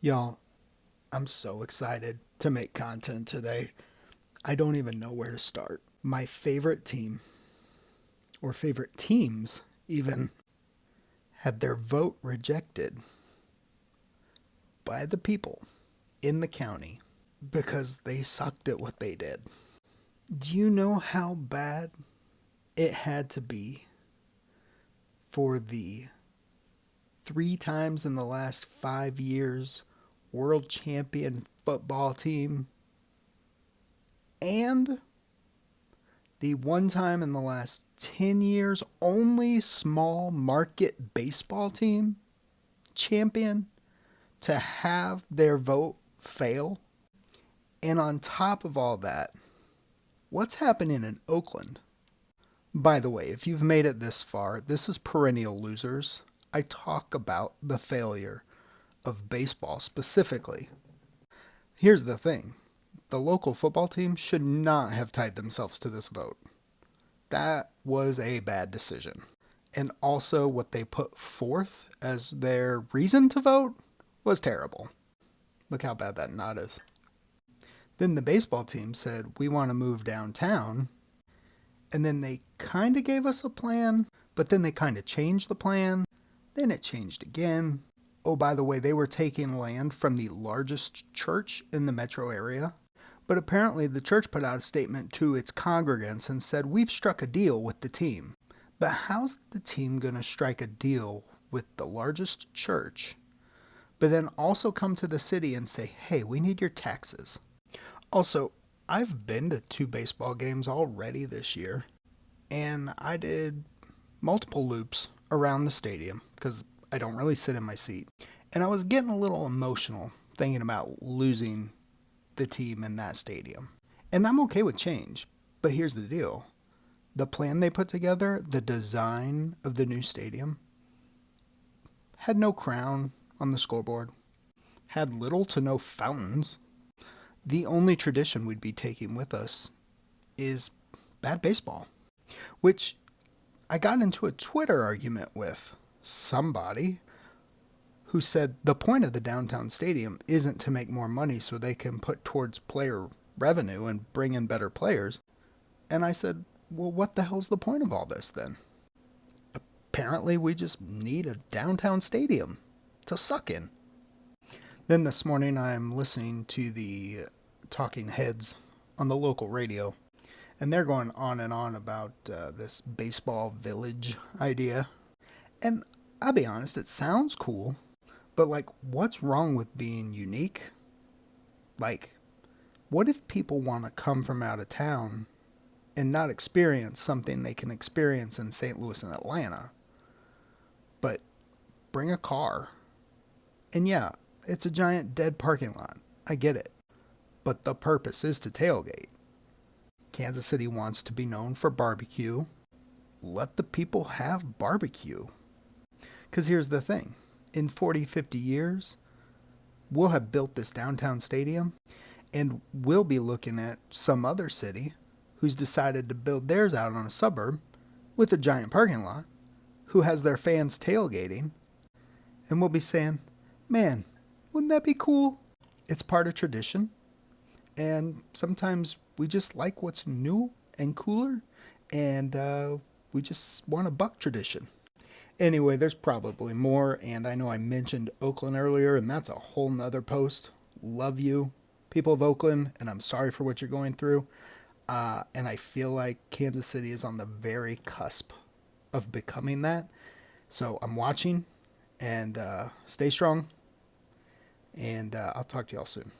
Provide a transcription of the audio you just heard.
Y'all, I'm so excited to make content today. I don't even know where to start. My favorite team, or favorite teams even, had their vote rejected by the people in the county because they sucked at what they did. Do you know how bad it had to be for the 3 times in the last 5 years world champion football team and the one time in the last 10 years only small market baseball team champion to have their vote fail? And on top of all that, what's happening in Oakland? By the way, if you've made it this far, this is Perennial Losers. I talk about the failure of baseball specifically. Here's the thing: the local football team should not have tied themselves to this vote. That was a bad decision. And also, what they put forth as their reason to vote was terrible. Look how bad that knot is. Then the baseball team said, we want to move downtown. And then they kind of gave us a plan, but then they kind of changed the plan. Then it changed again. Oh, by the way, they were taking land from the largest church in the metro area. But apparently the church put out a statement to its congregants and said, we've struck a deal with the team. But how's the team going to strike a deal with the largest church, but then also come to the city and say, hey, we need your taxes? Also, I've been to 2 baseball games already this year, and I did multiple loops around the stadium because I don't really sit in my seat. And I was getting a little emotional thinking about losing the team in that stadium. And I'm okay with change, but here's the deal. The plan they put together, the design of the new stadium, had no crown on the scoreboard, had little to no fountains. The only tradition we'd be taking with us is bad baseball, which I got into a Twitter argument with somebody who said the point of the downtown stadium isn't to make more money so they can put towards player revenue and bring in better players. And I said, well, what the hell's the point of all this then? Apparently, we just need a downtown stadium to suck in. Then this morning, I'm listening to the talking heads on the local radio, and they're going on and on about this baseball village idea. And I'll be honest, it sounds cool, but like, what's wrong with being unique? Like, what if people want to come from out of town and not experience something they can experience in St. Louis and Atlanta, but bring a car? And yeah, it's a giant dead parking lot. I get it. But the purpose is to tailgate. Kansas City wants to be known for barbecue. Let the people have barbecue. Because here's the thing. In 40, 50 years, we'll have built this downtown stadium, and we'll be looking at some other city who's decided to build theirs out on a suburb with a giant parking lot, who has their fans tailgating, and we'll be saying, man, wouldn't that be cool? It's part of tradition, and sometimes we just like what's new and cooler, and we just want to buck tradition. Anyway, there's probably more, and I know I mentioned Oakland earlier, and that's a whole nother post. Love you, people of Oakland, and I'm sorry for what you're going through. And I feel like Kansas City is on the very cusp of becoming that. So I'm watching, and stay strong, and I'll talk to y'all soon.